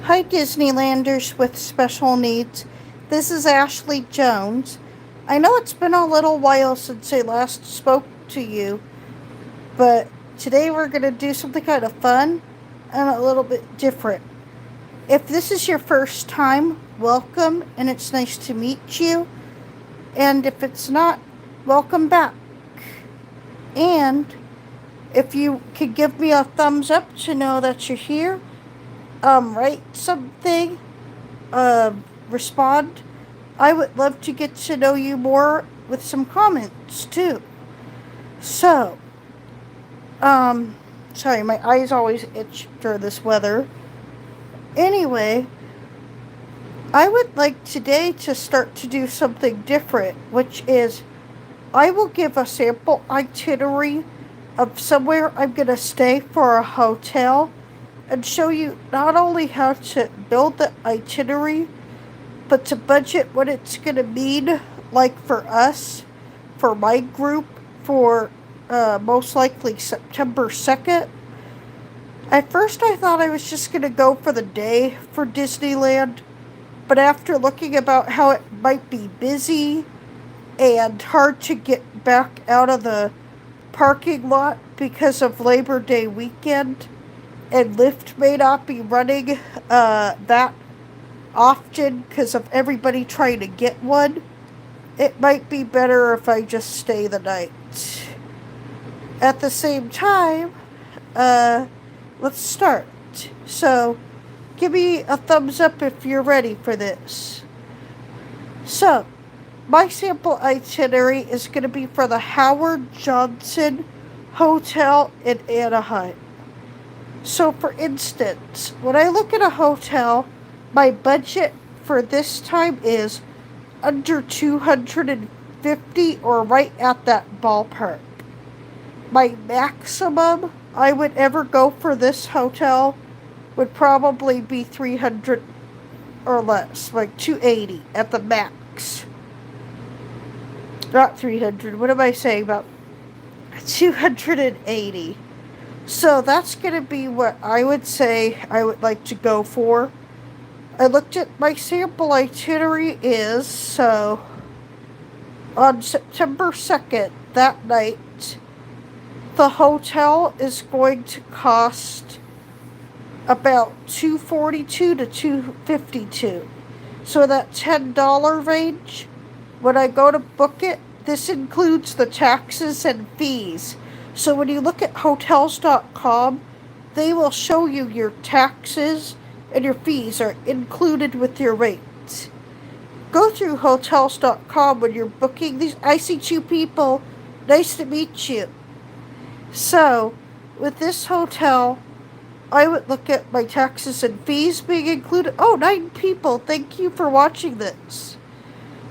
Hi, Disneylanders with special needs. This is Ashley Jones. I know it's been a little while since I last spoke to you, but today we're going to do something kind of fun and a little bit different. If this is your first time, welcome, and it's nice to meet you. And if it's not, welcome back. And if you could give me a thumbs up to know that you're here, write something, respond. I would love to get to know you more with some comments too. So, sorry, my eyes always itch during this weather. Anyway, I would like today to start to do something different, which is I will give a sample itinerary of somewhere I'm going to stay for a hotel and show you not only how to build the itinerary, but to budget what it's going to mean, like for us, for my group, for most likely September 2nd. At first, I thought I was just going to go for the day for Disneyland, but after looking about how it might be busy and hard to get back out of the parking lot because of Labor Day weekend, and LYFT may not be running that often because of everybody trying to get one, it might be better if I just stay the night. At the same time, let's start. So, give me a thumbs up if you're ready for this. So, my sample itinerary is going to be for the Howard Johnson Hotel in Anaheim. So, for instance, when I look at a hotel, my budget for this time is under $250 or right at that ballpark. My maximum I would ever go for this hotel would probably be $300 or less, like $280 at the max. Not $300, what am I saying? About $280. So that's going to be what I would say I would like to go for. I looked at my sample itinerary is, so on September 2nd, that night, the hotel is going to cost about $242 to $252. So that $10 range, when I go to book it, this includes the taxes and fees. So when you look at hotels.com, they will show you your taxes and your fees are included with your rates. Go through hotels.com when you're booking these. I see two people. Nice to meet you. So, with this hotel, I would look at my taxes and fees being included. Oh, 9 people. Thank you for watching this.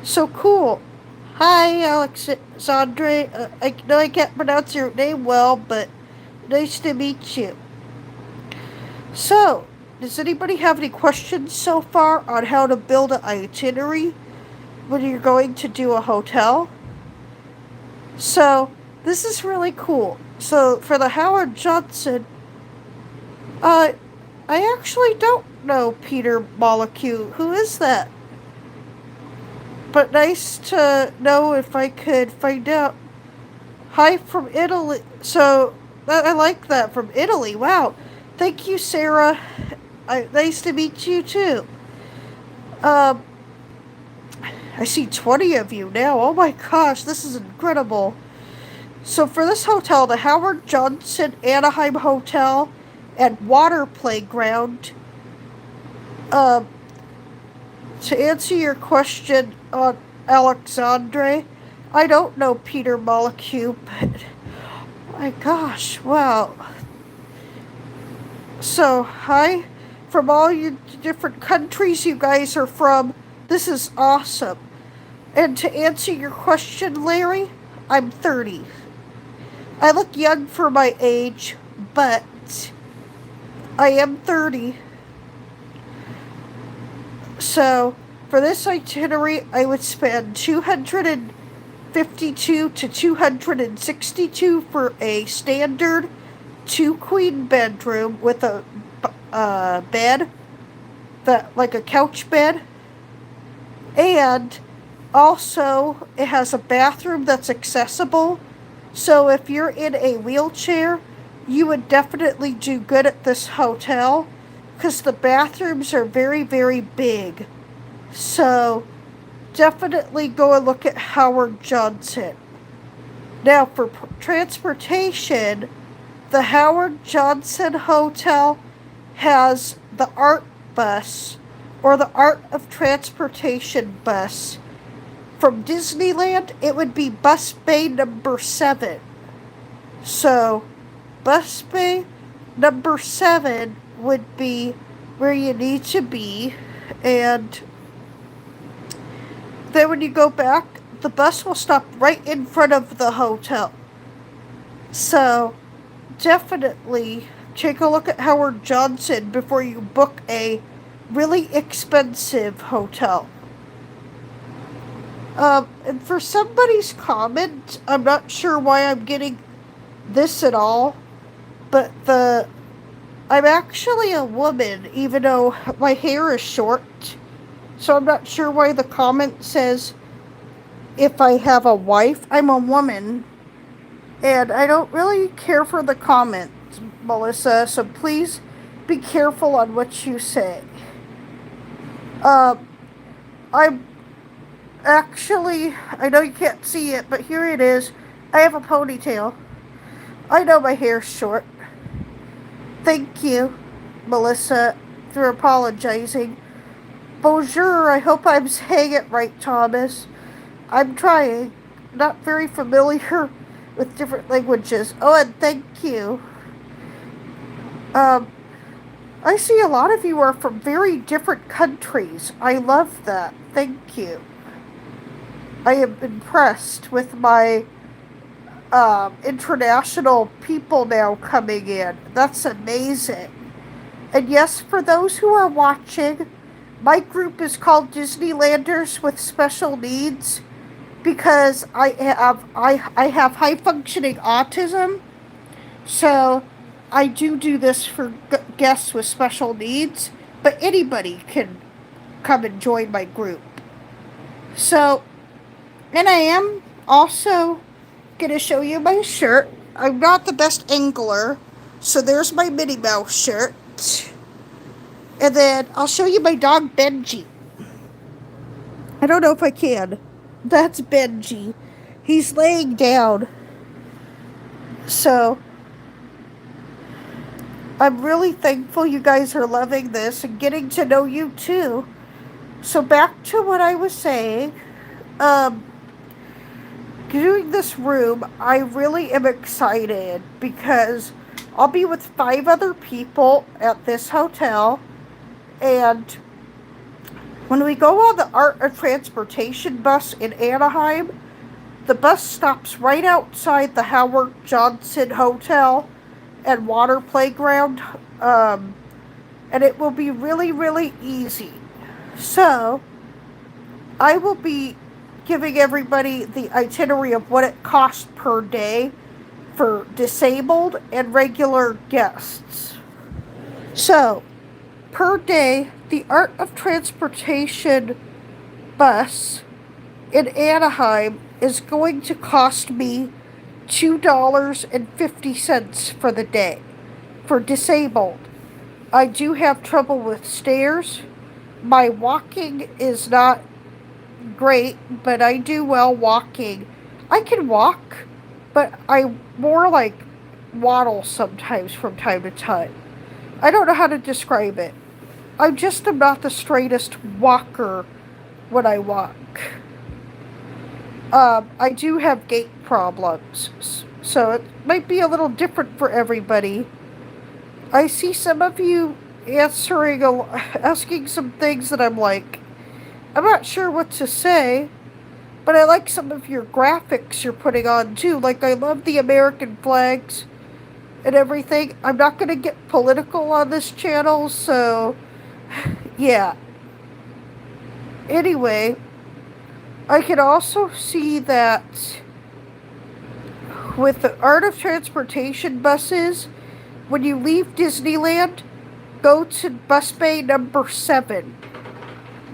So cool. Hi, Alexandre. I know I can't pronounce your name well, but nice to meet you. So, does anybody have any questions so far on how to build an itinerary when you're going to do a hotel? So, this is really cool. So, for the Howard Johnson, I actually don't know Peter Molyneux. Who is that? But nice to know if I could find out. Hi from Italy. So, I like that, from Italy. Wow. Thank you, Sarah. Nice to meet you, too. I see 20 of you now. Oh my gosh, this is incredible. So for this hotel, the Howard Johnson Anaheim Hotel and Water Playground, to answer your question on Alexandre, I don't know Peter Molyneux, but my gosh, wow. So, hi, from all you different countries you guys are from, this is awesome. And to answer your question, Larry, I'm 30. I look young for my age, but I am 30. So, for this itinerary, I would spend $252 to $262 for a standard 2-queen bedroom with a bed. that like a couch bed, and also it has a bathroom that's accessible. So if you're in a wheelchair, you would definitely do good at this hotel because the bathrooms are very, very big. So definitely go and look at Howard Johnson. Now, for transportation, the Howard Johnson Hotel has the Art Bus, or the Art of Transportation Bus. From Disneyland, it would be bus bay number 7. So, bus bay number 7 would be where you need to be, and then when you go back, the bus will stop right in front of the hotel. So, definitely take a look at Howard Johnson before you book a really expensive hotel. And for somebody's comment, I'm not sure why I'm getting this at all, but I'm actually a woman, even though my hair is short. So I'm not sure why the comment says if I have a wife. I'm a woman, and I don't really care for the comments, Melissa, so please be careful on what you say. I'm actually, I know you can't see it, but here it is. I have a ponytail. I know my hair's short. Thank you, Melissa, for apologizing. Bonjour, I hope I'm saying it right, Thomas. I'm trying. Not very familiar with different languages. Oh, and thank you. I see a lot of you are from very different countries. I love that. Thank you. I am impressed with my international people now coming in. That's amazing. And yes, for those who are watching, my group is called Disneylanders with Special Needs because I have high functioning autism. So I do this for guests with special needs, but anybody can come and join my group. So, and I am also going to show you my shirt. I'm not the best angler, so there's my Minnie Mouse shirt. And then I'll show you my dog Benji. I don't know if I can. That's Benji. He's laying down. So, I'm really thankful you guys are loving this and getting to know you too. So back to what I was saying. Doing this room, I really am excited because I'll be with 5 other people at this hotel. And when we go on the Art of Transportation bus in Anaheim, the bus stops right outside the Howard Johnson Hotel and Water Playground. And it will be really, really easy. So, I will be giving everybody the itinerary of what it costs per day for disabled and regular guests. So, per day, the Art of Transportation bus in Anaheim is going to cost me $2.50 for the day for disabled. I do have trouble with stairs. My walking is not great, but I do well walking. I can walk, but I more like waddle sometimes from time to time. I don't know how to describe it. I just am not the straightest walker when I walk. I do have gait problems, so it might be a little different for everybody. I see some of you asking some things that I'm like, I'm not sure what to say, but I like some of your graphics you're putting on too. Like, I love the American flags and everything. I'm not going to get political on this channel, so yeah. Anyway, I can also see that with the Art of Transportation buses, when you leave Disneyland, go to bus bay number 7.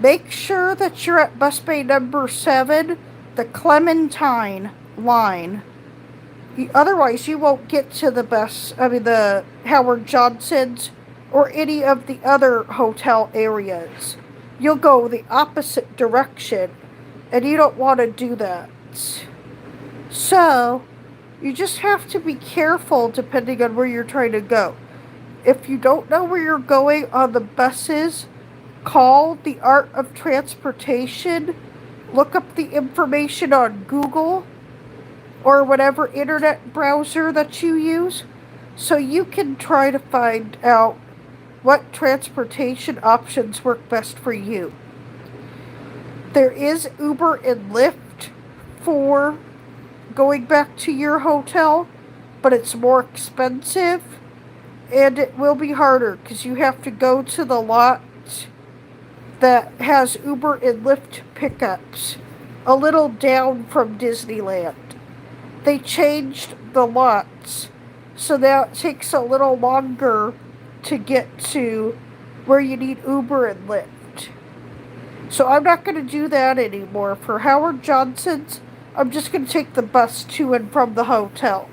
Make sure that you're at bus bay number 7, the Clementine line. Otherwise, you won't get to the Howard Johnson's or any of the other hotel areas. You'll go the opposite direction, and you don't want to do that. So, you just have to be careful depending on where you're trying to go. If you don't know where you're going on the buses, call the Art of Transportation, look up the information on Google or whatever internet browser that you use, so you can try to find out what transportation options work best for you. There is Uber and Lyft for going back to your hotel, but it's more expensive and it will be harder because you have to go to the lot that has Uber and Lyft pickups a little down from Disneyland. They changed the lots, so now it takes a little longer to get to where you need Uber and Lyft. So I'm not going to do that anymore. For Howard Johnson's, I'm just going to take the bus to and from the hotel.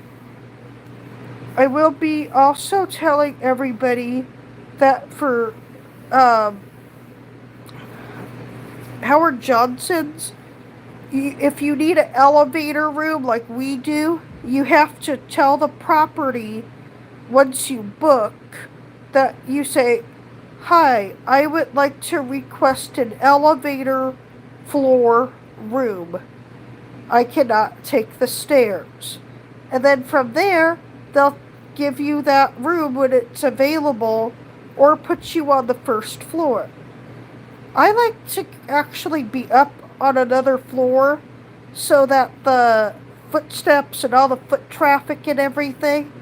I will be also telling everybody that for Howard Johnson's, if you need an elevator room like we do, you have to tell the property once you book that you say, "Hi, I would like to request an elevator floor room. I cannot take the stairs." And then from there, they'll give you that room when it's available or put you on the first floor. I like to actually be up on another floor so that the footsteps and all the foot traffic and everything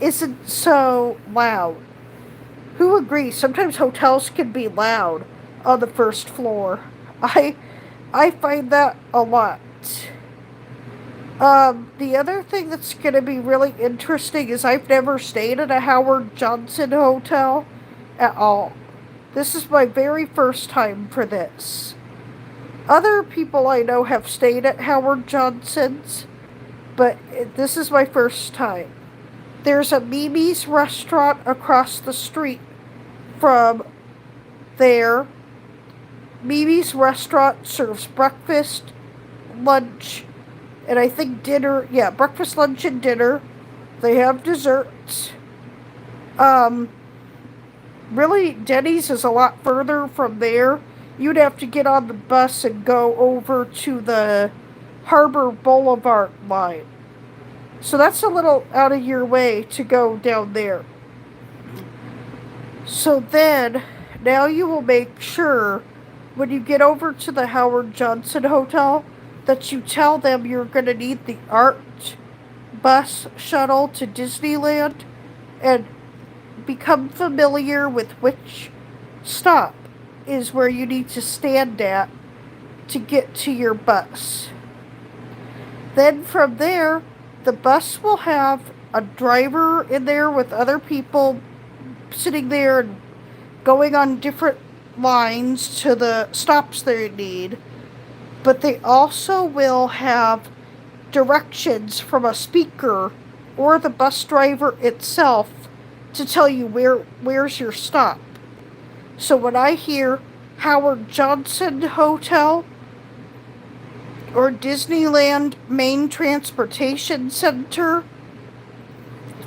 isn't so loud. Who agrees? Sometimes hotels can be loud on the first floor. I find that a lot. The other thing that's going to be really interesting is I've never stayed at a Howard Johnson hotel at all. This is my very first time for this. Other people I know have stayed at Howard Johnson's, but this is my first time. There's a Mimi's restaurant across the street from there. Mimi's restaurant serves breakfast, lunch, and I think dinner. Yeah, breakfast, lunch, and dinner. They have desserts. Really, Denny's is a lot further from there. You'd have to get on the bus and go over to the Harbor Boulevard line. So that's a little out of your way to go down there. So then, now you will make sure when you get over to the Howard Johnson Hotel that you tell them you're going to need the ART bus shuttle to Disneyland and become familiar with which stop is where you need to stand at to get to your bus. Then from there, the bus will have a driver in there with other people sitting there and going on different lines to the stops they need. But they also will have directions from a speaker or the bus driver itself to tell you where's your stop. So when I hear Howard Johnson Hotel or Disneyland Main Transportation Center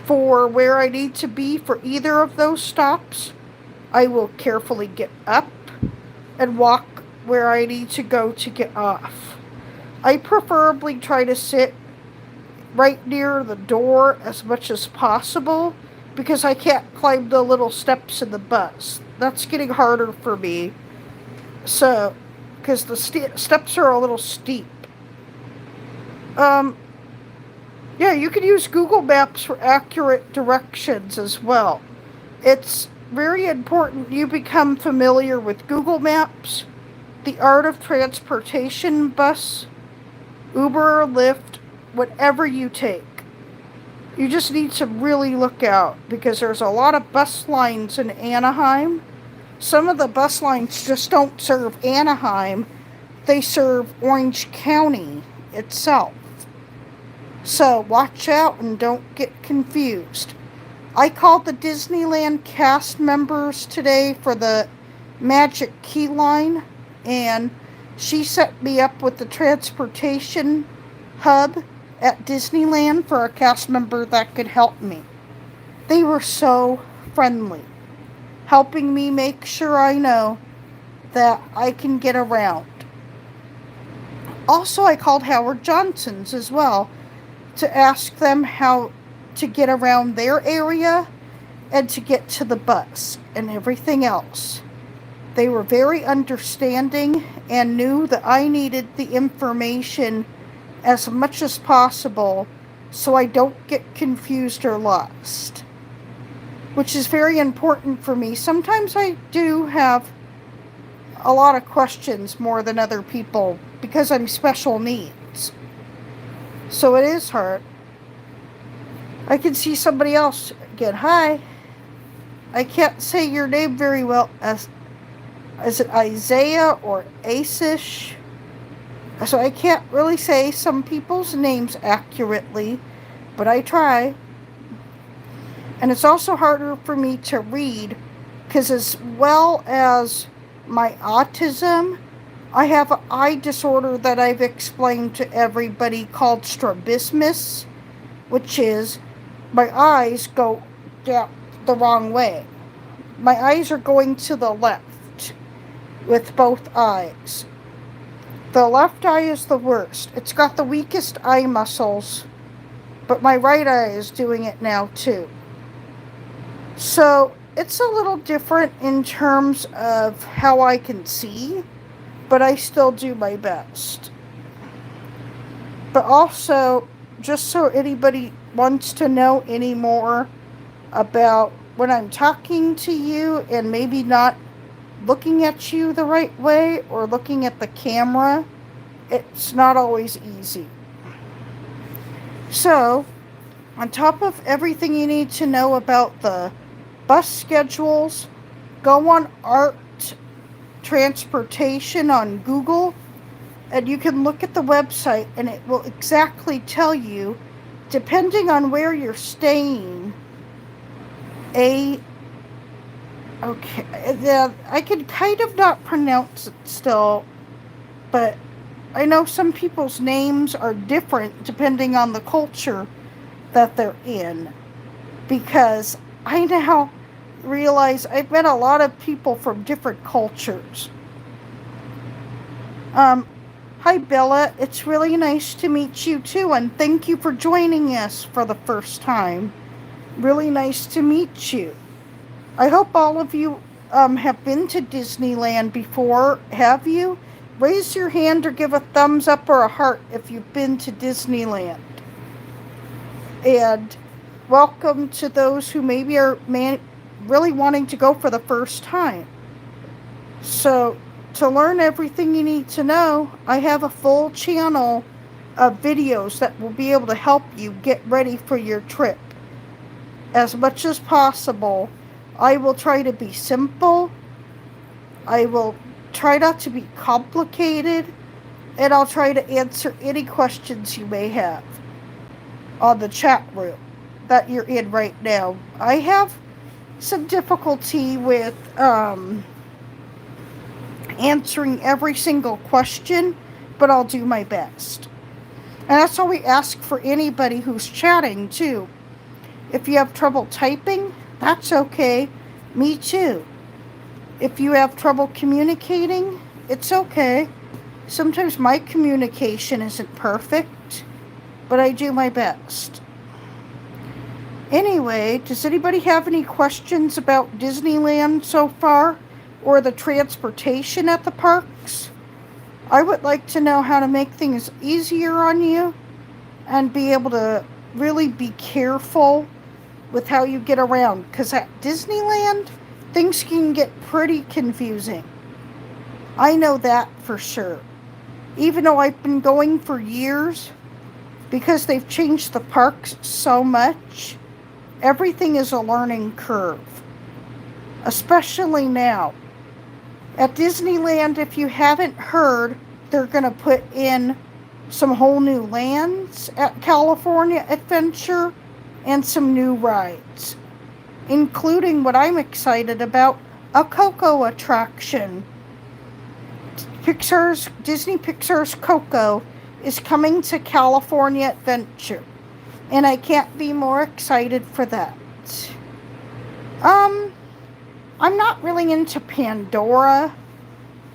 for where I need to be for either of those stops, I will carefully get up and walk where I need to go to get off. I preferably try to sit right near the door as much as possible because I can't climb the little steps in the bus. That's getting harder for me. So, because the steps are a little steep. Yeah, you can use Google Maps for accurate directions as well. It's very important you become familiar with Google Maps, the Art of Transportation bus, Uber or Lyft, whatever you take. You just need to really look out because there's a lot of bus lines in Anaheim. Some of the bus lines just don't serve Anaheim, they serve Orange County itself. So watch out and don't get confused. I called the Disneyland cast members today for the Magic Key line, and she set me up with the transportation hub at Disneyland for a cast member that could help me. They were so friendly, helping me make sure I know that I can get around. Also, I called Howard Johnson's as well to ask them how to get around their area and to get to the bus and everything else. They were very understanding and knew that I needed the information as much as possible so I don't get confused or lost, which is very important for me. Sometimes I do have a lot of questions more than other people because I'm special needs. So it is hard. I can see somebody else again. Hi. I can't say your name very well. Is it Isaiah or Asish? So I can't really say some people's names accurately, but I try. And it's also harder for me to read because as well as my autism, I have an eye disorder that I've explained to everybody called strabismus, which is my eyes go down the wrong way. My eyes are going to the left with both eyes. The left eye is the worst. It's got the weakest eye muscles, but my right eye is doing it now too. So it's a little different in terms of how I can see, but I still do my best. But also, just so anybody wants to know any more about when I'm talking to you and maybe not looking at you the right way or looking at the camera, it's not always easy. So, on top of everything you need to know about the bus schedules, go on Art Transportation on Google, and you can look at the website and it will exactly tell you, depending on where you're staying, I can kind of not pronounce it still, but I know some people's names are different depending on the culture that they're in, because I now realize I've met a lot of people from different cultures. Hi Bella, it's really nice to meet you too, and thank you for joining us for the first time. Really nice to meet you. I hope all of you have been to Disneyland before. Have you? Raise your hand or give a thumbs up or a heart if you've been to Disneyland. And welcome to those who maybe are really wanting to go for the first time. So, to learn everything you need to know, I have a full channel of videos that will be able to help you get ready for your trip. As much as possible, I will try to be simple. I will try not to be complicated. And I'll try to answer any questions you may have on the chat room that you're in right now. I have some difficulty with answering every single question, but I'll do my best. And that's all we ask for anybody who's chatting too. If you have trouble typing, that's okay. Me too. If you have trouble communicating, it's okay. Sometimes my communication isn't perfect, but I do my best. Anyway, does anybody have any questions about Disneyland so far, or the transportation at the parks? I would like to know how to make things easier on you and be able to really be careful with how you get around, because at Disneyland, things can get pretty confusing. I know that for sure. Even though I've been going for years, because they've changed the parks so much. Everything is a learning curve, especially now. At Disneyland, if you haven't heard, they're going to put in some whole new lands at California Adventure and some new rides, including what I'm excited about, a Coco attraction. Disney Pixar's Coco is coming to California Adventure, and I can't be more excited for that. I'm not really into Pandora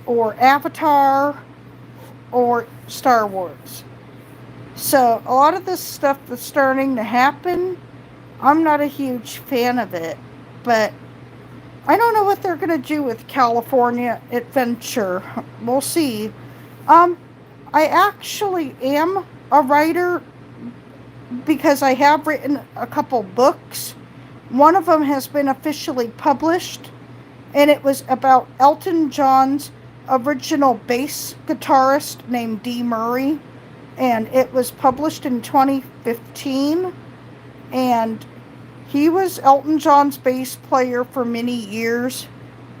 or Avatar or Star Wars. So a lot of this stuff that's starting to happen, I'm not a huge fan of it. But I don't know what they're going to do with California Adventure. We'll see. I actually am a writer because I have written a couple books. One of them has been officially published, and it was about Elton John's original bass guitarist named Dee Murray, and it was published in 2015, and he was Elton John's bass player for many years.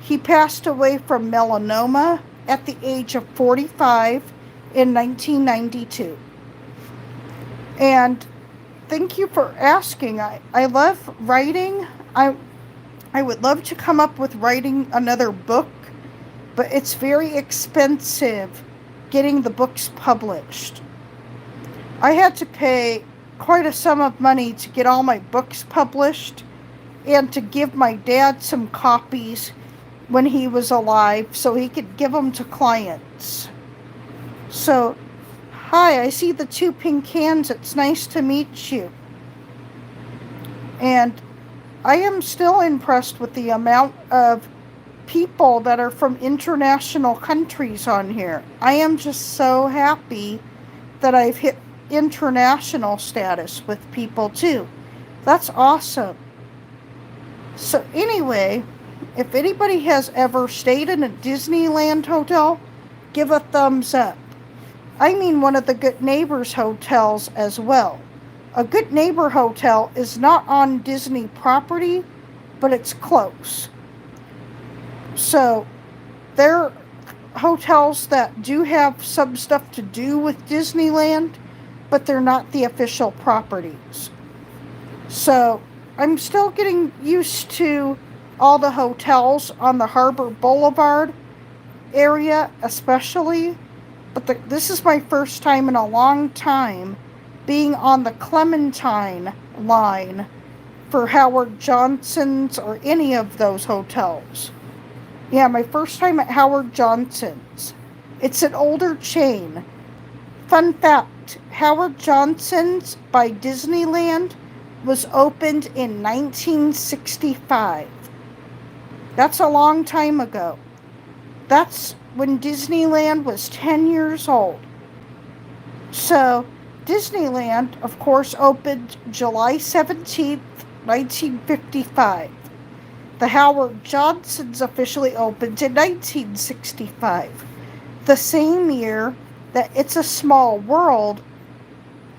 He passed away from melanoma at the age of 45 in 1992. And thank you for asking. I love writing. I would love to come up with writing another book, but it's very expensive getting the books published. I had to pay quite a sum of money to get all my books published and to give my dad some copies when he was alive so he could give them to clients. So, hi, I see the 2 pink hands. It's nice to meet you. And I am still impressed with the amount of people that are from international countries on here. I am just so happy that I've hit international status with people too. That's awesome. So anyway, if anybody has ever stayed in a Disneyland hotel, give a thumbs up. I mean one of the Good Neighbors hotels as well. A Good Neighbor hotel is not on Disney property, but it's close. So, they're hotels that do have some stuff to do with Disneyland, but they're not the official properties. So, I'm still getting used to all the hotels on the Harbor Boulevard area, especially. But this is my first time in a long time being on the Clementine line for Howard Johnson's or any of those hotels. Yeah, my first time at Howard Johnson's. It's an older chain. Fun fact, Howard Johnson's by Disneyland was opened in 1965. That's a long time ago. That's when Disneyland was 10 years old. So, Disneyland, of course, opened July 17th, 1955. The Howard Johnsons officially opened in 1965, the same year that It's a Small World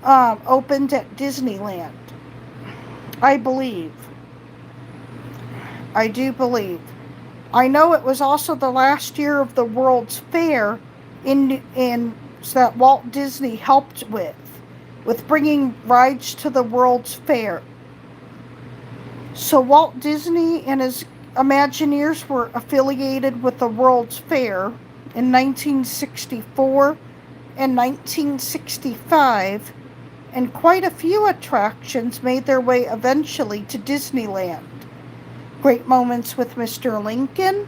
opened at Disneyland. I believe. I do believe. I know it was also the last year of the World's Fair that Walt Disney helped with bringing rides to the World's Fair. So Walt Disney and his Imagineers were affiliated with the World's Fair in 1964 and 1965, and quite a few attractions made their way eventually to Disneyland. Great Moments with Mr. Lincoln,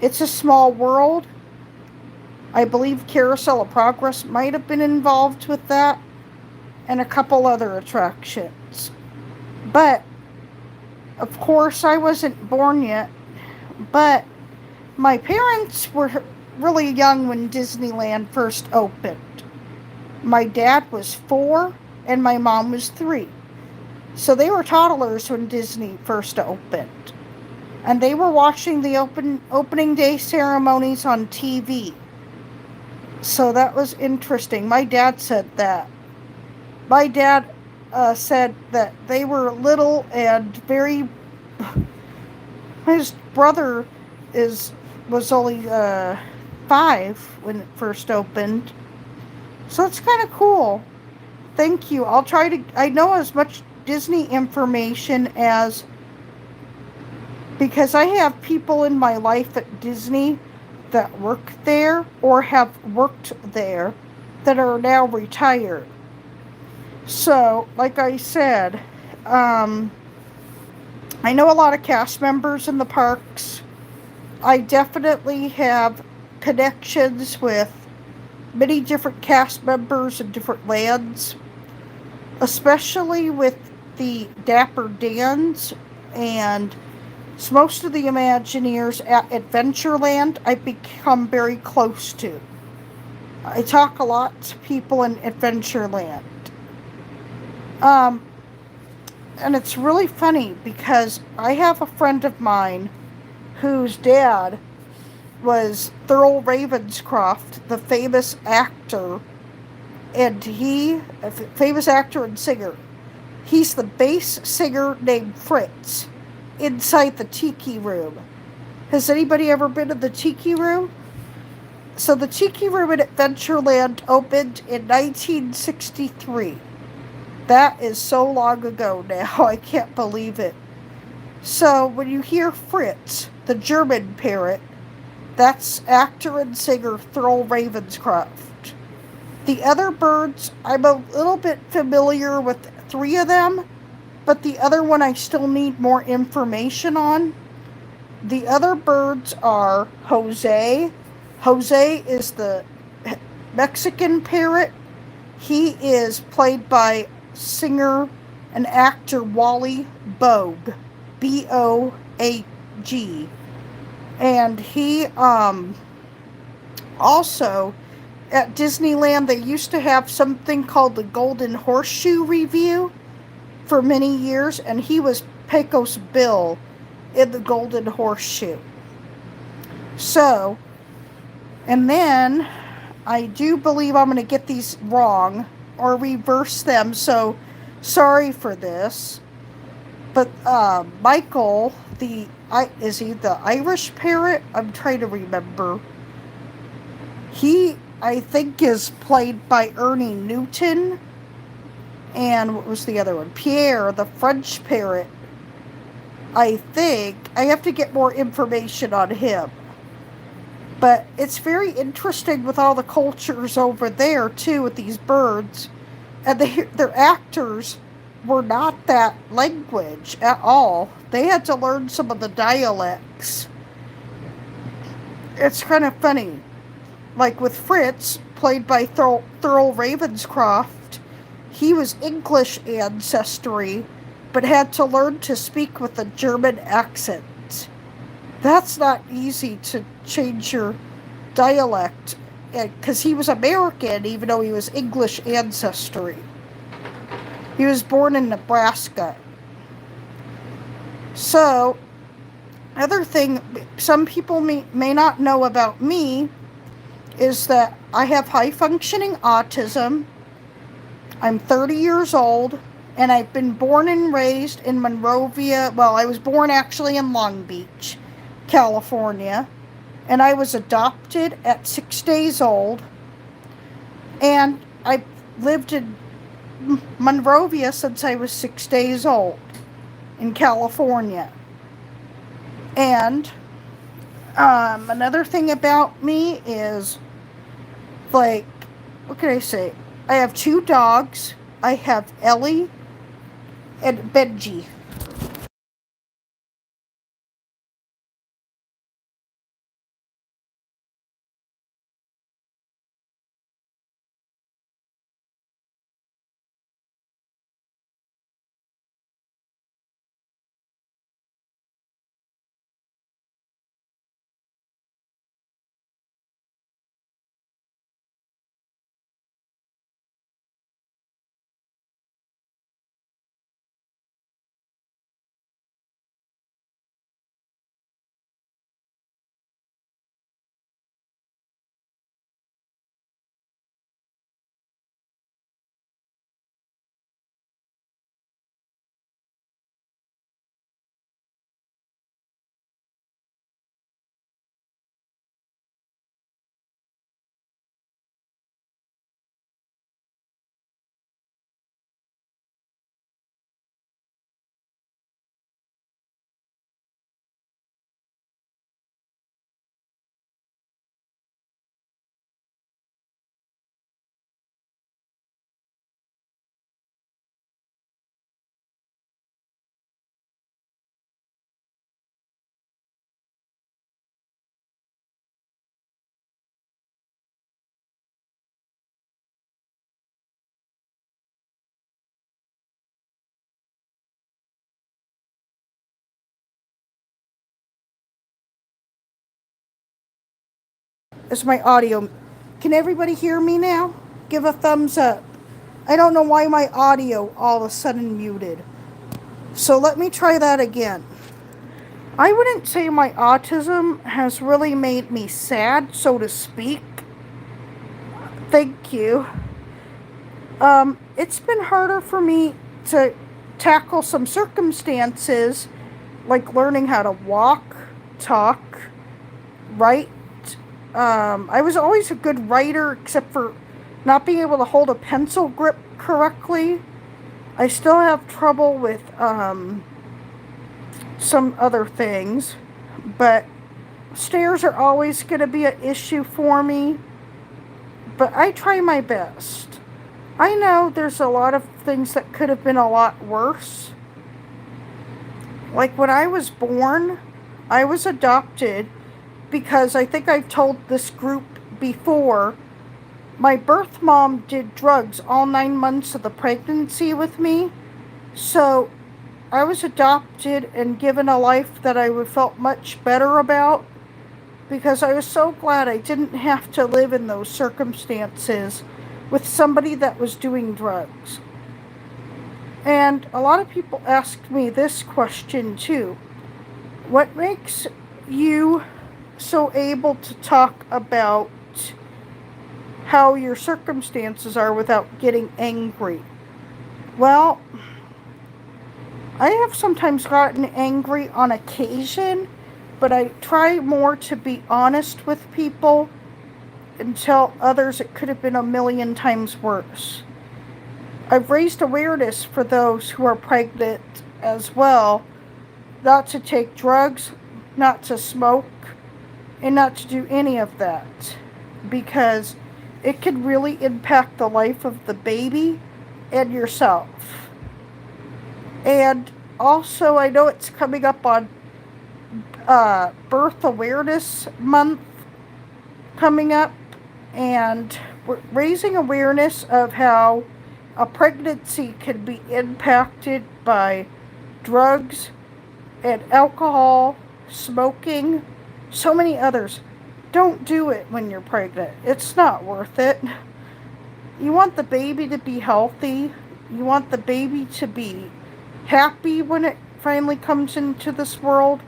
It's a Small World. I believe Carousel of Progress might have been involved with that, and a couple other attractions. But, of course, I wasn't born yet, but my parents were really young when Disneyland first opened. My dad was 4, and my mom was 3. So they were toddlers when Disney first opened. And they were watching the opening day ceremonies on TV. So that was interesting. My dad said that. My dad said that they were little and very. His brother is was only 5 when it first opened, so it's kind of cool. Thank you. I'll try to. I know as much Disney information as because I have people in my life at Disney that work there or have worked there that are now retired. So, like I said, I know a lot of cast members in the parks. I definitely have connections with many different cast members in different lands, especially with the Dapper Dans and most of the Imagineers at Adventureland I've become very close to. I talk a lot to people in Adventureland. Um, and it's really funny because I have a friend of mine whose dad was Thurl Ravenscroft, the famous actor, and a famous actor and singer. He's the bass singer named Fritz inside the Tiki Room. Has anybody ever been in the Tiki Room? So the Tiki Room in Adventureland opened in 1963. That is so long ago now, I can't believe it. So when you hear Fritz, the German parrot, that's actor and singer Thurl Ravenscroft. The other birds, I'm a little bit familiar with 3 of them, but the other one I still need more information on. The other birds are Jose. Jose is the Mexican parrot. He is played by singer and actor Wally Boag. Boag. And he also at Disneyland they used to have something called the Golden Horseshoe Review for many years, and he was Pecos Bill in the Golden Horseshoe. So, and then I do believe I'm going to get these wrong or reverse them, so sorry for this. But Michael, is he the Irish parrot? I'm trying to remember. He, I think, is played by Ernie Newton. And what was the other one? Pierre, the French parrot. I think I have to get more information on him. But it's very interesting with all the cultures over there, too, with these birds. And their actors were not that language at all. They had to learn some of the dialects. It's kind of funny. Like with Fritz, played by Thurl Ravenscroft, he was English ancestry, but had to learn to speak with a German accent. That's not easy to change your dialect, because he was American even though he was English ancestry. He was born in Nebraska. So, other thing some people may not know about me is that I have high functioning autism. I'm 30 years old, and I've been born and raised in Monrovia. Well, I was born actually in Long Beach, California, and I was adopted at 6 days old, and I lived in Monrovia since I was 6 days old in California. And another thing about me is, like, what can I say? I have 2 dogs. I have Ellie and Benji. is my audio. Can everybody hear me now? Give a thumbs up. I don't know why my audio all of a sudden muted. So let me try that again. I wouldn't say my autism has really made me sad, so to speak. Thank you. It's been harder for me to tackle some circumstances, like learning how to walk, talk, write. I was always a good writer, except for not being able to hold a pencil grip correctly. I still have trouble with some other things, but stairs are always going to be an issue for me. But I try my best. I know there's a lot of things that could have been a lot worse. Like when I was born, I was adopted because I think I've told this group before. My birth mom did drugs all 9 months of the pregnancy with me. So I was adopted and given a life that I would felt much better about, because I was so glad I didn't have to live in those circumstances with somebody that was doing drugs. And a lot of people asked me this question too. What makes you so able to talk about how your circumstances are without getting angry? Well, I have sometimes gotten angry on occasion, but I try more to be honest with people and tell others it could have been a million times worse. I've raised awareness for those who are pregnant as well, not to take drugs, not to smoke, and not to do any of that, because it could really impact the life of the baby and yourself. And also, I know it's coming up on Birth Awareness Month coming up, and we're raising awareness of how a pregnancy can be impacted by drugs and alcohol, smoking, so many others. Don't do it when you're pregnant. It's not worth it. You want the baby to be healthy. You want the baby to be happy when it finally comes into this world.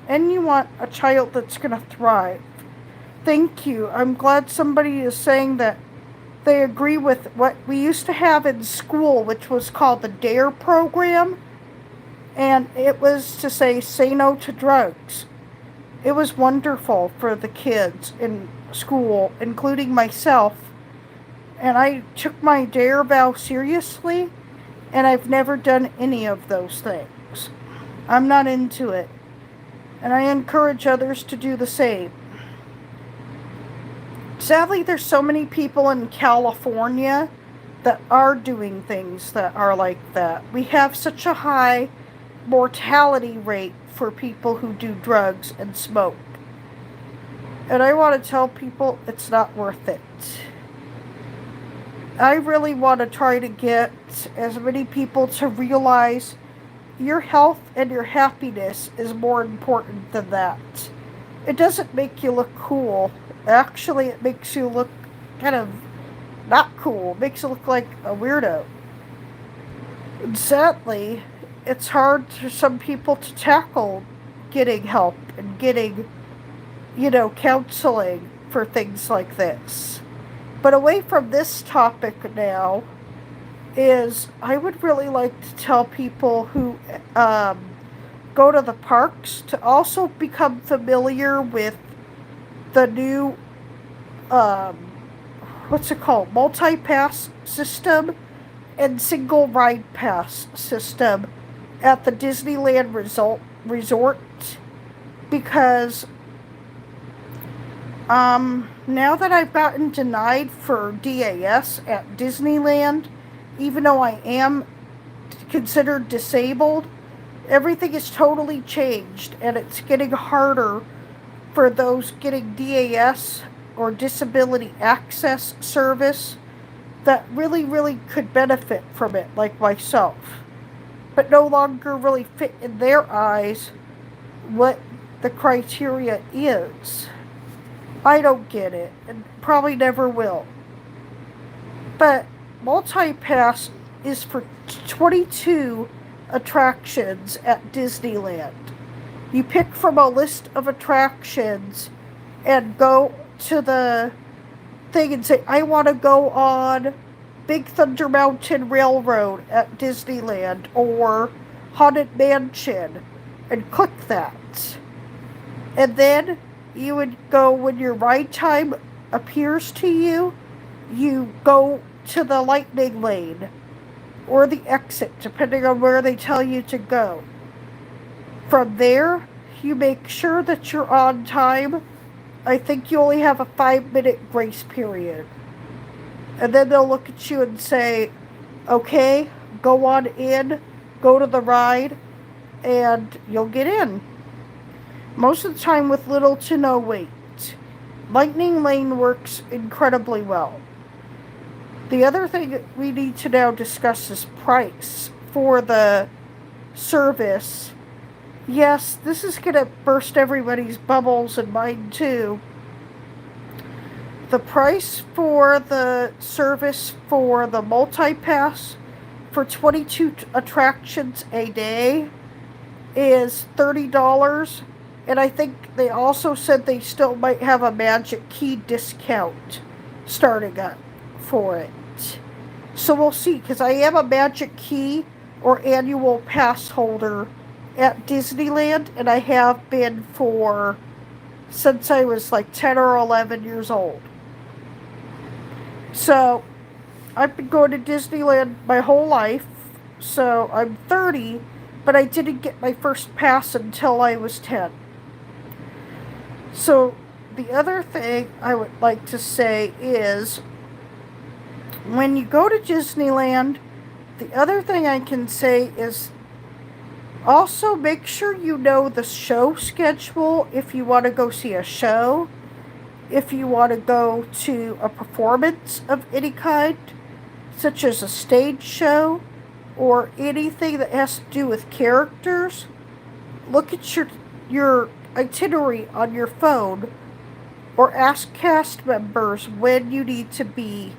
And you want a child that's going to thrive. Thank you. I'm glad somebody is saying that they agree with what we used to have in school, which was called the DARE program. And it was to say no to drugs. It was wonderful for the kids in school, including myself. And I took my DARE vow seriously, and I've never done any of those things. I'm not into it. And I encourage others to do the same. Sadly, there's so many people in California that are doing things that are like that. We have such a high mortality rate for people who do drugs and smoke. And I want to tell people it's not worth it. I really want to try to get as many people to realize your health and your happiness is more important than that. It doesn't make you look cool. Actually, it makes you look kind of not cool. It makes you look like a weirdo. And sadly, it's hard for some people to tackle getting help and getting, counseling for things like this. But away from this topic now, is I would really like to tell people who go to the parks to also become familiar with the new, multi-pass system and single ride pass system at the Disneyland resort, because now that I've gotten denied for DAS at Disneyland, even though I am considered disabled, everything is totally changed, and it's getting harder for those getting DAS or disability access service that really, really could benefit from it, like myself, but no longer really fit in their eyes what the criteria is. I don't get it, and probably never will. But multi-pass is for 22 attractions at Disneyland. You pick from a list of attractions and go to the thing and say, I want to go on Big Thunder Mountain Railroad at Disneyland or Haunted Mansion, and click that. And then you would go, when your ride time appears to you, you go to the lightning lane or the exit, depending on where they tell you to go. From there, you make sure that you're on time. I think you only have a 5-minute grace period. And then they'll look at you and say, okay, go on in, go to the ride, and you'll get in. Most of the time with little to no wait. Lightning Lane works incredibly well. The other thing that we need to now discuss is price for the service. Yes, this is going to burst everybody's bubbles and mine too. The price for the service for the multi-pass for 22 attractions a day is $30. And I think they also said they still might have a magic key discount starting up for it. So we'll see, because I am a magic key or annual pass holder at Disneyland, and I have been since I was like 10 or 11 years old. So I've been going to Disneyland my whole life. So I'm 30, but I didn't get my first pass until I was 10. So the other thing I would like to say is, when you go to Disneyland, the other thing I can say is also make sure you know the show schedule if you want to go see a show, if you want to go to a performance of any kind, such as a stage show or anything that has to do with characters. Look at your itinerary on your phone, or ask cast members when you need to be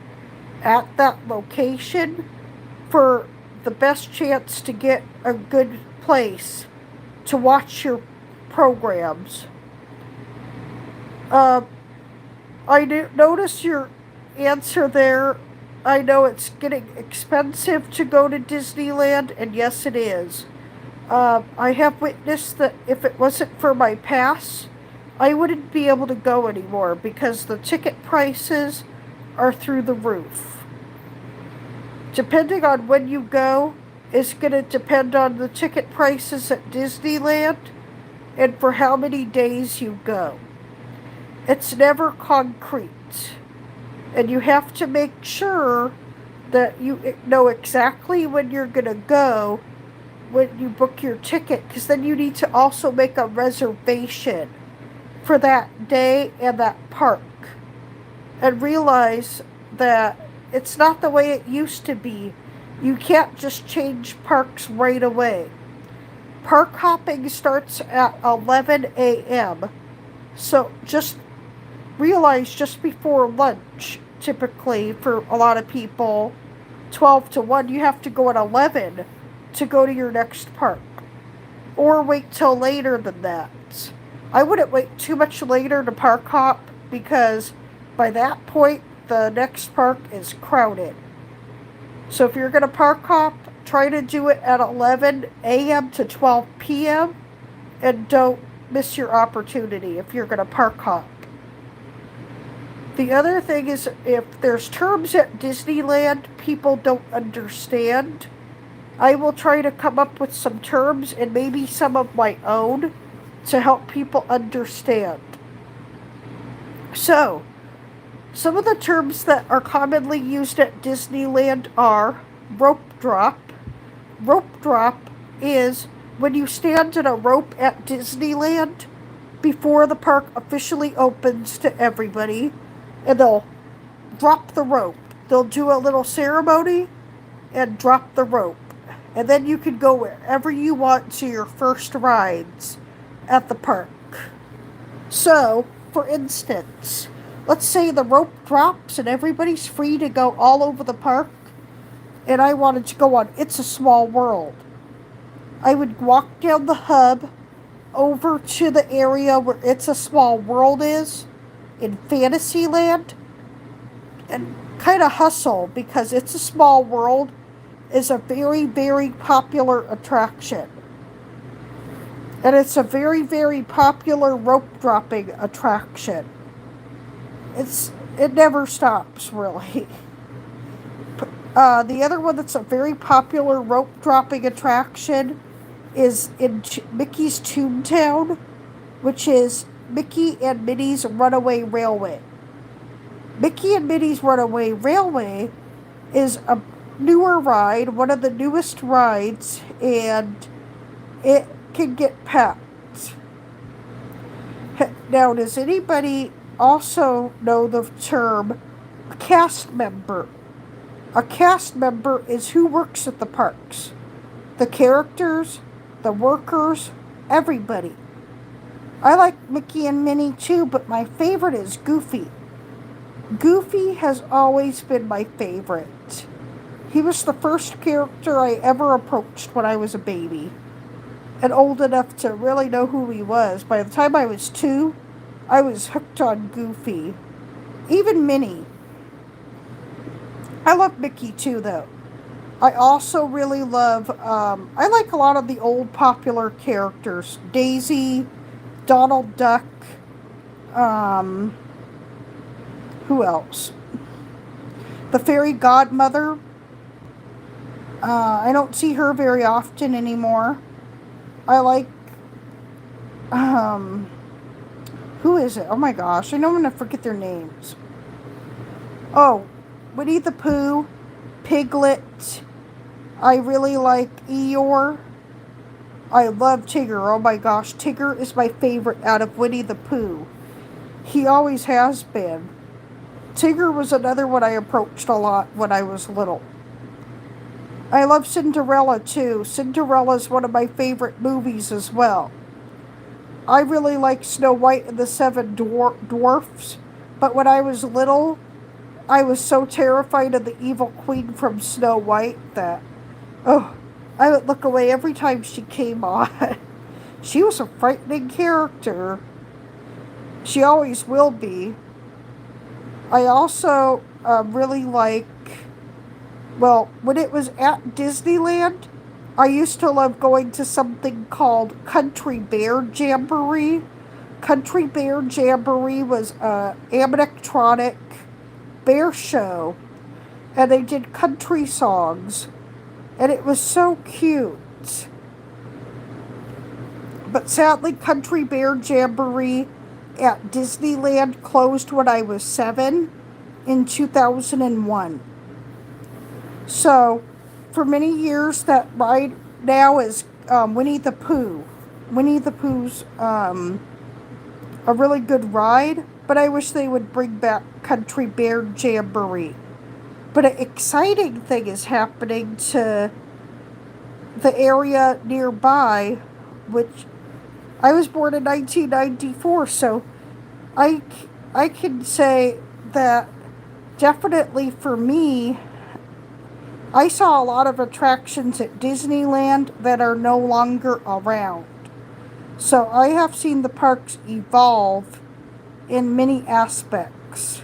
at that location for the best chance to get a good place to watch your programs. I notice your answer there. I know it's getting expensive to go to Disneyland, and yes, it is. I have witnessed that if it wasn't for my pass, I wouldn't be able to go anymore because the ticket prices are through the roof. Depending on when you go, is going to depend on the ticket prices at Disneyland and for how many days you go. It's never concrete. And you have to make sure that you know exactly when you're going to go when you book your ticket, because then you need to also make a reservation for that day and that park. And realize that it's not the way it used to be. You can't just change parks right away. Park hopping starts at 11 a.m. So just realize just before lunch, typically for a lot of people, 12 to 1, you have to go at 11 to go to your next park. Or wait till later than that. I wouldn't wait too much later to park hop, because by that point, the next park is crowded. So if you're going to park hop, try to do it at 11 a.m. to 12 p.m. and don't miss your opportunity if you're going to park hop. The other thing is, if there's terms at Disneyland people don't understand, I will try to come up with some terms and maybe some of my own to help people understand. So, some of the terms that are commonly used at Disneyland are rope drop. Rope drop is when you stand in a rope at Disneyland before the park officially opens to everybody, and they'll drop the rope. They'll do a little ceremony and drop the rope. And then you can go wherever you want to your first rides at the park. So, for instance, let's say the rope drops and everybody's free to go all over the park, and I wanted to go on It's a Small World. I would walk down the hub over to the area where It's a Small World is in Fantasyland and kind of hustle because It's a Small World is a very, very popular attraction. And it's a very, very popular rope dropping attraction. It never stops, really. The other one that's a very popular rope dropping attraction is in Mickey's Toontown, which is Mickey and Minnie's Runaway Railway. Mickey and Minnie's Runaway Railway is a newer ride, one of the newest rides, and it can get packed. Now, does anybody also know the term cast member? A cast member is who works at the parks. The characters, the workers, everybody. I like Mickey and Minnie too, but my favorite is Goofy. Goofy has always been my favorite. He was the first character I ever approached when I was a baby and old enough to really know who he was. By the time I was 2, I was hooked on Goofy. Even Minnie. I love Mickey too, though. I also really love, I like a lot of the old popular characters. Daisy, Donald Duck, who else? The Fairy Godmother. I don't see her very often anymore. I like, who is it? Oh my gosh, I know I'm going to forget their names. Oh, Winnie the Pooh, Piglet. I really like Eeyore. I love Tigger. Oh my gosh, Tigger is my favorite out of Winnie the Pooh. He always has been. Tigger was another one I approached a lot when I was little. I love Cinderella too. Cinderella's one of my favorite movies as well. I really like Snow White and the Seven Dwarfs, but when I was little, I was so terrified of the evil queen from Snow White that, I would look away every time she came on. She was a frightening character. She always will be. I also really like, when it was at Disneyland, I used to love going to something called Country Bear Jamboree. Country Bear Jamboree was an animatronic bear show, and they did country songs, and it was so cute. But sadly, Country Bear Jamboree at Disneyland closed when I was 7 in 2001. So, for many years, that ride now is Winnie the Pooh. Winnie the Pooh's a really good ride, but I wish they would bring back Country Bear Jamboree. But an exciting thing is happening to the area nearby, which I was born in 1994, so I can say that definitely for me, I saw a lot of attractions at Disneyland that are no longer around. So I have seen the parks evolve in many aspects.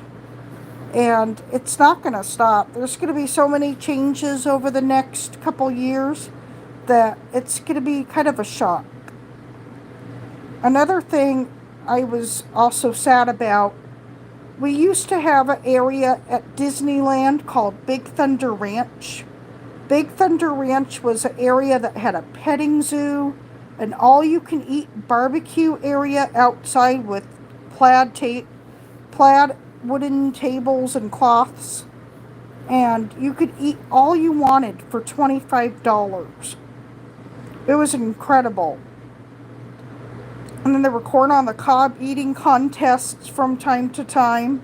And it's not going to stop. There's going to be so many changes over the next couple years that it's going to be kind of a shock. Another thing I was also sad about, we used to have an area at Disneyland called Big Thunder Ranch. Big Thunder Ranch was an area that had a petting zoo, an all-you-can-eat barbecue area outside with plaid wooden tables and cloths, and you could eat all you wanted for $25. It was incredible. And then there were corn on the cob eating contests from time to time.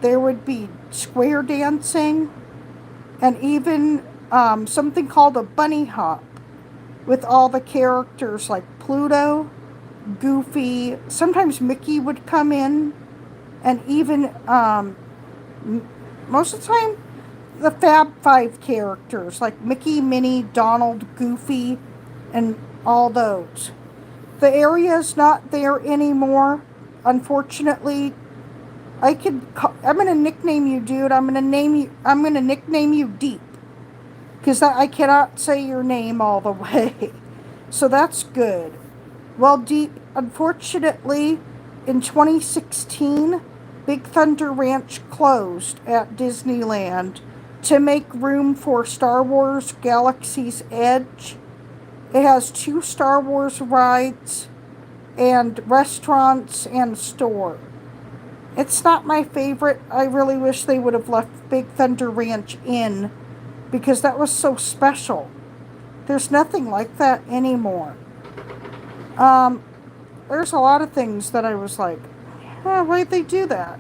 There would be square dancing, and even something called a bunny hop with all the characters like Pluto Goofy. Sometimes Mickey would come in, and even most of the time, the Fab Five characters like Mickey, Minnie, Donald, Goofy, and all those. The area's not there anymore. Unfortunately, I'm gonna nickname you, dude. I'm gonna nickname you Deep, because I cannot say your name all the way. So that's good. Well, Deep, unfortunately, in 2016, Big Thunder Ranch closed at Disneyland to make room for Star Wars Galaxy's Edge. It has 2 Star Wars rides and restaurants and a store. It's not my favorite. I really wish they would have left Big Thunder Ranch in, because that was so special. There's nothing like that anymore. There's a lot of things that I was like, why'd they do that?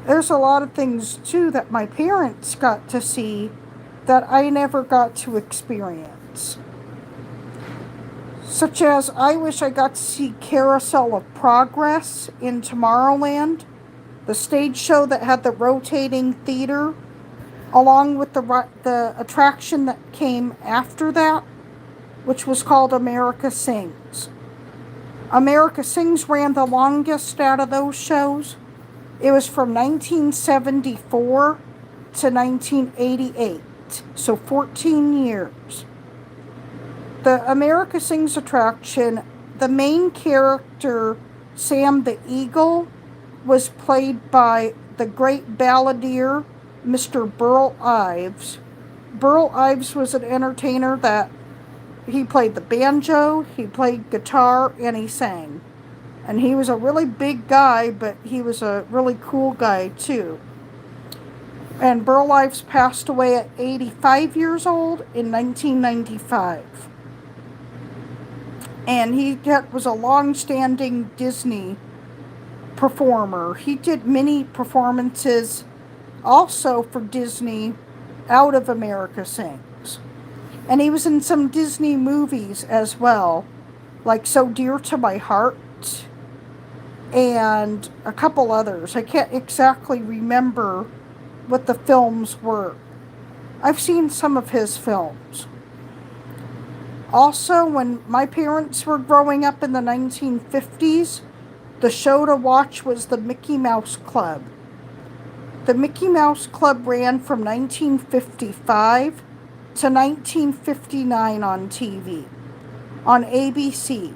There's a lot of things, too, that my parents got to see that I never got to experience. Such as, I wish I got to see Carousel of Progress in Tomorrowland, the stage show that had the rotating theater, along with the attraction that came after that, which was called America Sings. America Sings ran the longest out of those shows. It was from 1974 to 1988, so 14 years. The America Sings attraction, the main character, Sam the Eagle, was played by the great balladeer, Mr. Burl Ives. Burl Ives was an entertainer that he played the banjo, he played guitar, and he sang. And he was a really big guy, but he was a really cool guy too. And Burl Ives passed away at 85 years old in 1995. And he was a long-standing Disney performer. He did many performances also for Disney out of America Sings. And he was in some Disney movies as well, like So Dear to My Heart and a couple others. I can't exactly remember what the films were. I've seen some of his films. Also, when my parents were growing up in the 1950s, the show to watch was the Mickey Mouse Club. The Mickey Mouse Club ran from 1955 to 1959 on TV, on ABC.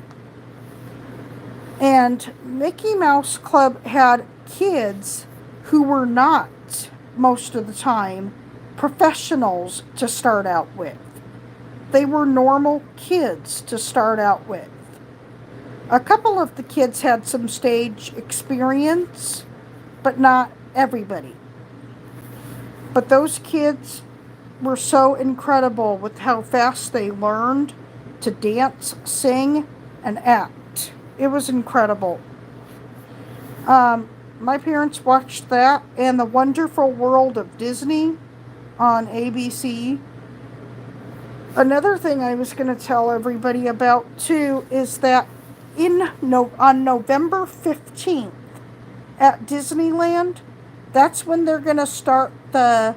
And Mickey Mouse Club had kids who were not, most of the time, professionals to start out with. They were normal kids to start out with. A couple of the kids had some stage experience, but not everybody. But those kids were so incredible with how fast they learned to dance, sing, and act. It was incredible. My parents watched that and The Wonderful World of Disney on ABC. Another thing I was going to tell everybody about too is that on November 15th at Disneyland, that's when they're going to start the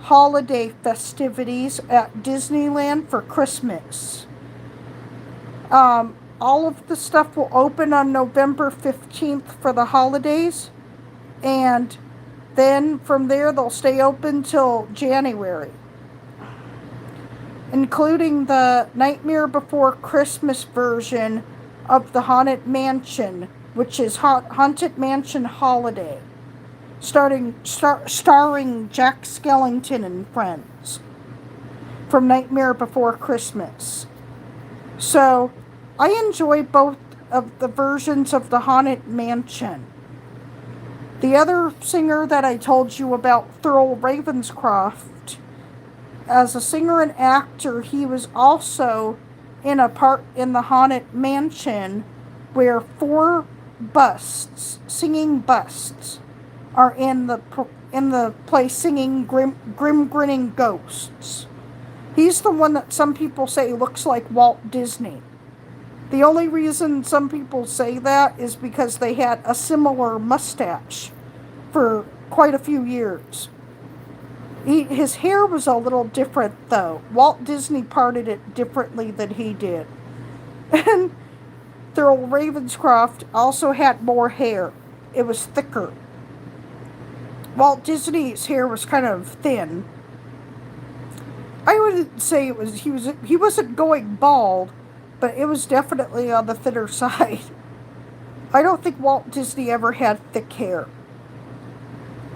holiday festivities at Disneyland for Christmas. All of the stuff will open on November 15th for the holidays, and then from there they'll stay open till January, including the Nightmare Before Christmas version of the Haunted Mansion, which is Haunted Mansion Holiday, starring Jack Skellington and friends from Nightmare Before Christmas. So, I enjoy both of the versions of the Haunted Mansion. The other singer that I told you about, Thurl Ravenscroft, as a singer and actor, he was also in a part in the Haunted Mansion where 4 singing busts, are in the place singing Grim Grinning Ghosts. He's the one that some people say looks like Walt Disney. The only reason some people say that is because they had a similar mustache for quite a few years. His hair was a little different, though. Walt Disney parted it differently than he did. And Thurl Ravenscroft also had more hair. It was thicker. Walt Disney's hair was kind of thin. I wouldn't say he wasn't going bald, but it was definitely on the thinner side. I don't think Walt Disney ever had thick hair.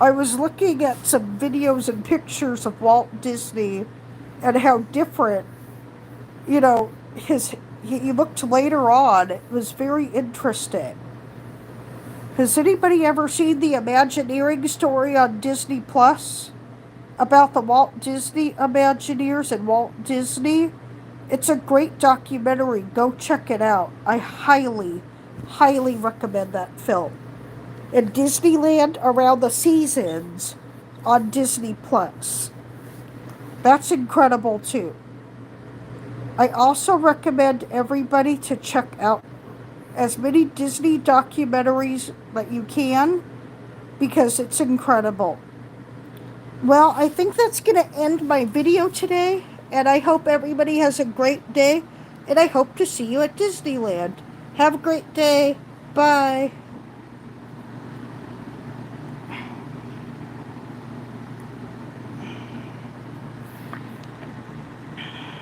I was looking at some videos and pictures of Walt Disney and how different, he looked later on. It was very interesting. Has anybody ever seen the Imagineering story on Disney Plus about the Walt Disney Imagineers and Walt Disney? It's a great documentary. Go check it out. I highly, highly recommend that film. And Disneyland Around the Seasons on Disney Plus. That's incredible too. I also recommend everybody to check out as many Disney documentaries that you can, because it's incredible. Well, I think that's going to end my video today, and I hope everybody has a great day, and I hope to see you at Disneyland. Have a great day. Bye.